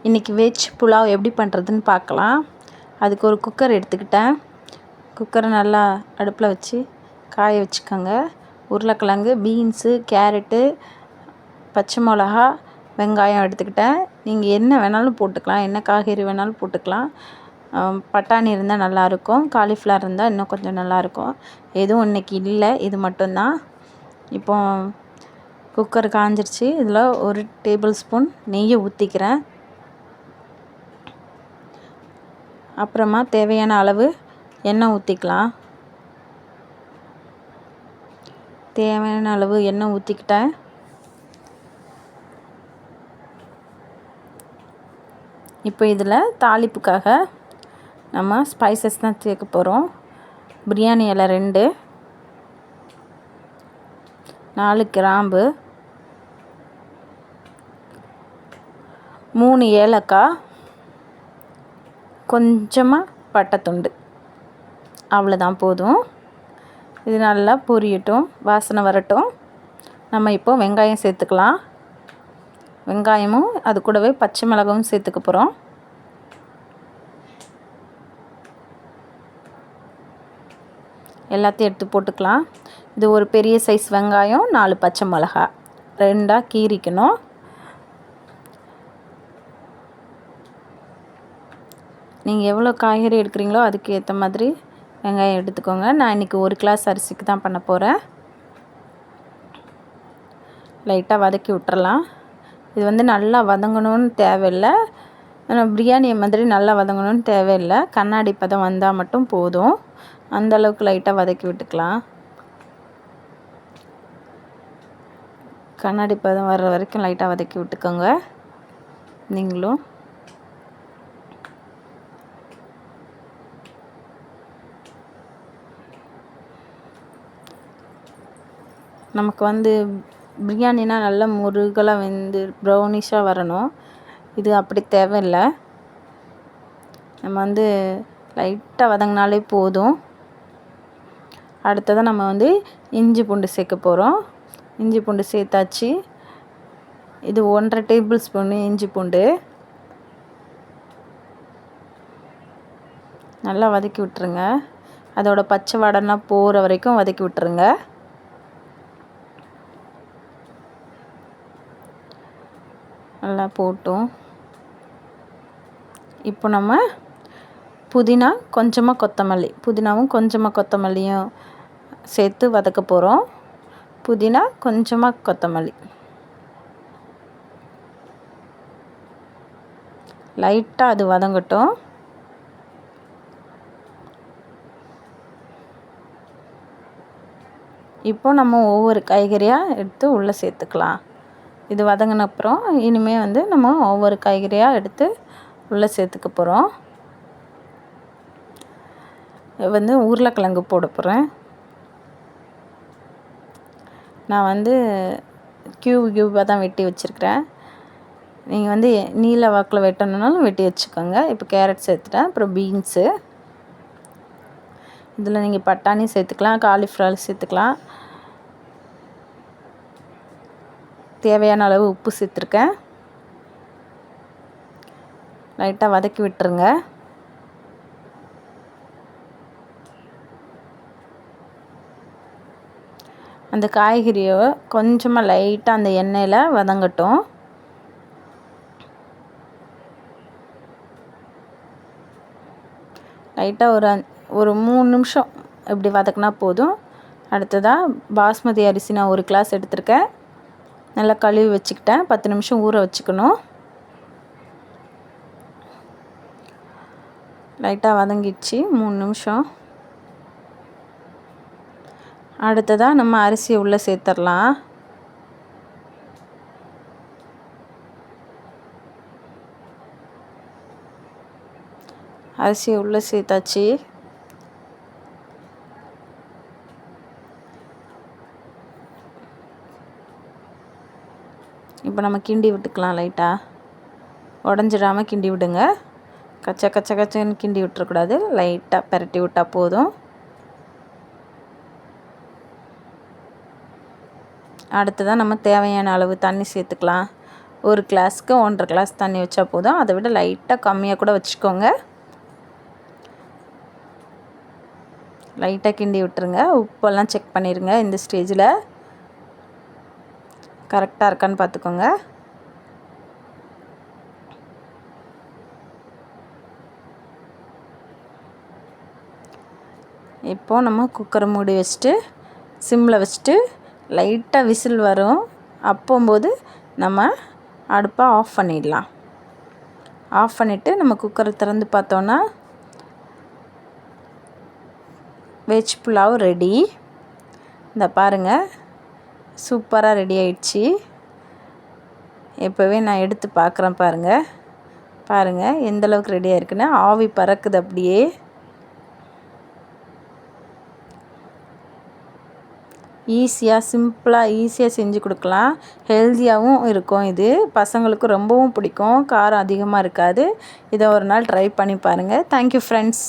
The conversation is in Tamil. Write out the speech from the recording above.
இன்றைக்கி வெஜ் புலாவ் எப்படி பண்ணுறதுன்னு பார்க்கலாம். அதுக்கு ஒரு குக்கர் எடுத்துக்கிட்டேன். குக்கரை நல்லா அடுப்பில் வச்சு காய வச்சுக்கோங்க. உருளைக்கிழங்கு, பீன்ஸு, கேரட்டு, பச்சை மிளகா, வெங்காயம் எடுத்துக்கிட்டேன். நீங்கள் என்ன வேணாலும் போட்டுக்கலாம், என்ன காய்கறி வேணாலும் போட்டுக்கலாம். பட்டாணி இருந்தால் நல்லாயிருக்கும், காலிஃப்ளவர் இருந்தால் இன்னும் கொஞ்சம் நல்லாயிருக்கும். எதுவும் இன்றைக்கி இல்லை, இது மட்டும்தான். இப்போ குக்கர் காஞ்சிருச்சு. இதில் 1 டேபிள் ஸ்பூன் நெய்யை ஊற்றிக்கிறேன். அப்புறமா தேவையான அளவு எண்ணெய் ஊற்றிக்கலாம். தேவையான அளவு எண்ணெய் ஊற்றிக்கிட்டேன். இப்போ இதில் தாளிப்புக்காக நம்ம ஸ்பைசஸ் தான் சேர்க்க போகிறோம். பிரியாணி இலை 2, 4 கிராம்பு, 3 ஏலக்காய், கொஞ்சமாக பட்டைத்துண்டு, அவ்வளோதான் போதும். இது நல்லா பொரியட்டும், வாசனை வரட்டும். நம்ம இப்போ வெங்காயம் சேர்த்துக்கலாம். வெங்காயமும் அது கூடவே பச்சை மிளகாயும் சேர்த்துக்க போகிறோம். எல்லாத்தையும் எடுத்து போட்டுக்கலாம். இது ஒரு பெரிய சைஸ் வெங்காயம், 4 பச்சை மிளகா 2ஆக கீறிக்கணும். நீங்கள் எவ்வளோ காய்கறி எடுக்கிறீங்களோ அதுக்கு ஏற்ற மாதிரி வெங்காயம் எடுத்துக்கோங்க. நான் இன்றைக்கி 1 கிளாஸ் அரிசிக்கு தான் பண்ண போகிறேன். லைட்டாக வதக்கி விட்டுறலாம். இது வந்து நல்லா வதங்கணும்னு தேவையில்லை, பிரியாணி மாதிரி நல்லா வதங்கணும்னு தேவையில்லை. கண்ணாடி பதம் வந்தால் மட்டும் போதும். அந்தளவுக்கு லைட்டாக வதக்கி விட்டுக்கலாம். கண்ணாடி பதம் வர்ற வரைக்கும் லைட்டாக வதக்கி விட்டுக்கோங்க நீங்களும். நமக்கு வந்து பிரியாணினா நல்லா முருகலாக வெந்து ப்ரௌனிஷாக வரணும். இது அப்படி தேவையில்லை, நம்ம வந்து லைட்டாக வதங்கினாலே போதும். அடுத்ததாக நம்ம வந்து இஞ்சி பூண்டு சேர்க்க போகிறோம். இஞ்சி பூண்டு சேர்த்தாச்சு. இது 1.5 டேபிள் ஸ்பூனு இஞ்சி பூண்டு. நல்லா வதக்கி விட்டுருங்க. அதோட பச்சை வாடெல்லாம் போகிற வரைக்கும் வதக்கி விட்டுருங்க. நல்லா போட்டும். இப்போ நம்ம புதினா கொஞ்சமாக கொத்தமல்லி, புதினாவும் கொஞ்சமாக கொத்தமல்லியும் சேர்த்து வதக்க போகிறோம். புதினா கொஞ்சமாக கொத்தமல்லி லைட்டாக அது வதங்கட்டும். இப்போ நம்ம ஒவ்வொரு காய்கறியாக எடுத்து உள்ளே சேர்த்துக்கலாம். இது வதங்கின அப்புறம் இனிமேல் வந்து நம்ம ஒவ்வொரு காய்கறியாக எடுத்து உள்ளே சேர்த்துக்க போகிறோம். வந்து உருளைக்கிழங்கு போட போகிறேன். நான் வந்து கியூபாக தான் வெட்டி வச்சுருக்கிறேன். நீங்கள் வந்து நீல வாக்கில் வெட்டணுன்னாலும் வெட்டி வச்சுக்கோங்க. இப்போ கேரட் சேர்த்துட்டேன். அப்புறம் பீன்ஸு, இதில் நீங்கள் பட்டாணி சேர்த்துக்கலாம், காலிஃப்ளவர் சேர்த்துக்கலாம். தேவையான அளவு உப்பு சேர்த்துருக்கேன். லைட்டாக வதக்கி விட்டுருங்க. அந்த காய்கறியை கொஞ்சமாக லைட்டாக அந்த எண்ணெயில் வதங்கட்டும். லைட்டாக ஒரு 3 நிமிஷம் இப்படி வதக்கினா போதும். அடுத்ததாக பாஸ்மதி அரிசி நான் 1 கிளாஸ் எடுத்திருக்கேன். நல்லா கழுவி வச்சுக்கிட்டேன். 10 நிமிஷம் ஊற வச்சுக்கணும். லைட்டாக வதங்கிடுச்சு 3 நிமிஷம். அடுத்ததாக நம்ம அரிசியை உள்ளே சேர்த்துடலாம். அரிசியை உள்ளே சேர்த்தாச்சு. இப்போ நம்ம கிண்டி விட்டுக்கலாம். லைட்டாக உடஞ்சிடாமல் கிண்டி விடுங்க. கச்சன்னு கிண்டி விட்டுறக்கூடாது. லைட்டாக பரட்டி விட்டால் போதும். அடுத்ததாக நம்ம தேவையான அளவு தண்ணி சேர்த்துக்கலாம். ஒரு கிளாஸ்க்கு 1.5 கிளாஸ் தண்ணி வச்சா போதும். அதை விட லைட்டாக கம்மியாக கூட வச்சுக்கோங்க. லைட்டாக கிண்டி விட்டுருங்க. உப்பெல்லாம் செக் பண்ணிடுங்க. இந்த ஸ்டேஜில் கரெக்டாக இருக்கான்னு பார்த்துக்கோங்க. இப்போது நம்ம குக்கரை மூடி வச்சுட்டு சிம்மில் வச்சுட்டு லைட்டாக விசில் வரும். அப்போம்போது நம்ம அடுப்பை ஆஃப் பண்ணிடலாம். ஆஃப் பண்ணிவிட்டு நம்ம குக்கரை திறந்து பார்த்தோன்னா வெஜ் புலாவ் ரெடி. இந்த பாருங்கள், சூப்பராக ரெடி ஆயிடுச்சு. இப்போவே நான் எடுத்து பார்க்குறேன் பாருங்கள் எந்தளவுக்கு ரெடியாக இருக்குன்னு. ஆவி பறக்குது அப்படியே. ஈஸியாக செஞ்சு கொடுக்கலாம். ஹெல்த்தியாகவும் இருக்கும். இது பசங்களுக்கு ரொம்பவும் பிடிக்கும். காரம் அதிகமாக இருக்காது. இதை ஒரு நாள் ட்ரை பண்ணி பாருங்கள். Thank you friends.